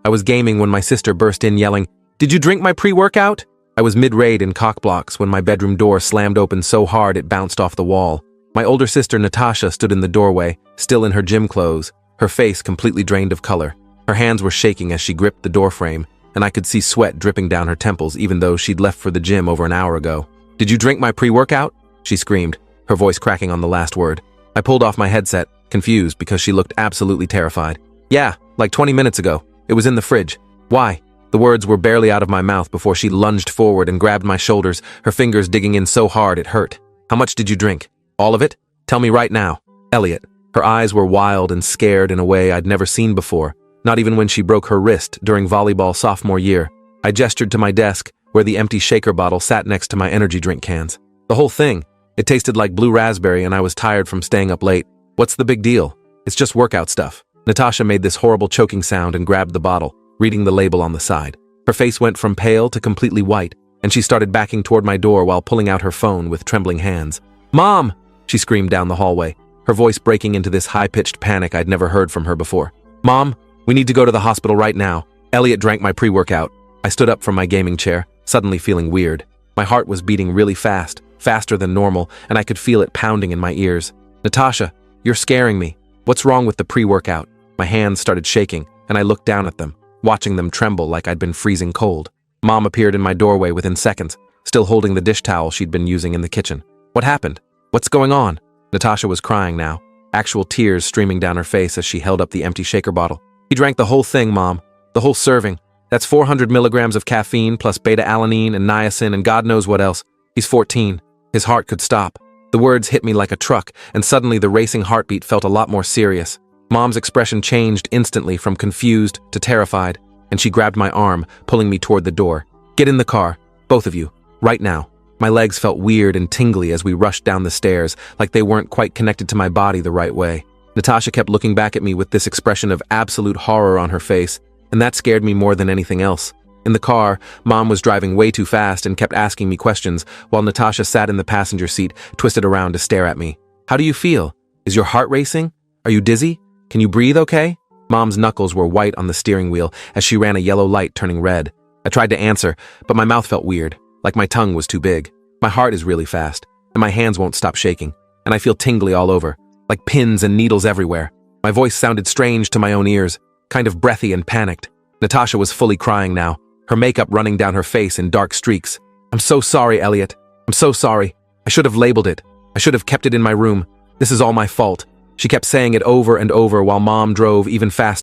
I was gaming when my sister burst in yelling, "Did you drink my pre-workout?" I was mid-raid in cockblocks when my bedroom door slammed open so hard it bounced off the wall. My older sister Natasha stood in the doorway, still in her gym clothes, her face completely drained of color. Her hands were shaking as she gripped the doorframe, and I could see sweat dripping down her temples even though she'd left for the gym over an hour ago. "Did you drink my pre-workout?" she screamed, her voice cracking on the last word. I pulled off my headset, confused because she looked absolutely terrified. "Yeah, like 20 minutes ago. It was in the fridge." "Why?" The words were barely out of my mouth before she lunged forward and grabbed my shoulders, her fingers digging in so hard it hurt. "How much did you drink? All of it? Tell me right now." Elliot. Her eyes were wild and scared in a way I'd never seen before, not even when she broke her wrist during volleyball sophomore year. I gestured to my desk, where the empty shaker bottle sat next to my energy drink cans. The whole thing. It tasted like blue raspberry and I was tired from staying up late. "What's the big deal? It's just workout stuff." Natasha made this horrible choking sound and grabbed the bottle, reading the label on the side. Her face went from pale to completely white, and she started backing toward my door while pulling out her phone with trembling hands. "Mom!" she screamed down the hallway, her voice breaking into this high-pitched panic I'd never heard from her before. "Mom, we need to go to the hospital right now. Elliot drank my pre-workout." I stood up from my gaming chair, suddenly feeling weird. My heart was beating really fast, faster than normal, and I could feel it pounding in my ears. "Natasha, you're scaring me. What's wrong with the pre-workout?" My hands started shaking, and I looked down at them, watching them tremble like I'd been freezing cold. Mom appeared in my doorway within seconds, still holding the dish towel she'd been using in the kitchen. "What happened? What's going on?" Natasha was crying now, actual tears streaming down her face as she held up the empty shaker bottle. "He drank the whole thing, Mom. The whole serving. That's 400 milligrams of caffeine plus beta-alanine and niacin and God knows what else. He's 14. His heart could stop." The words hit me like a truck, and suddenly the racing heartbeat felt a lot more serious. Mom's expression changed instantly from confused to terrified, and she grabbed my arm, pulling me toward the door. "Get in the car, both of you, right now." My legs felt weird and tingly as we rushed down the stairs, like they weren't quite connected to my body the right way. Natasha kept looking back at me with this expression of absolute horror on her face, and that scared me more than anything else. In the car, Mom was driving way too fast and kept asking me questions, while Natasha sat in the passenger seat, twisted around to stare at me. "How do you feel? Is your heart racing? Are you dizzy? Can you breathe okay?" Mom's knuckles were white on the steering wheel as she ran a yellow light turning red. I tried to answer, but my mouth felt weird, like my tongue was too big. My heart is really fast, and my hands won't stop shaking, and I feel tingly all over, like pins and needles everywhere. My voice sounded strange to my own ears, kind of breathy and panicked. Natasha was fully crying now, her makeup running down her face in dark streaks. "I'm so sorry, Elliot. I'm so sorry. I should have labeled it. I should have kept it in my room. This is all my fault." She kept saying it over and over while Mom drove even faster.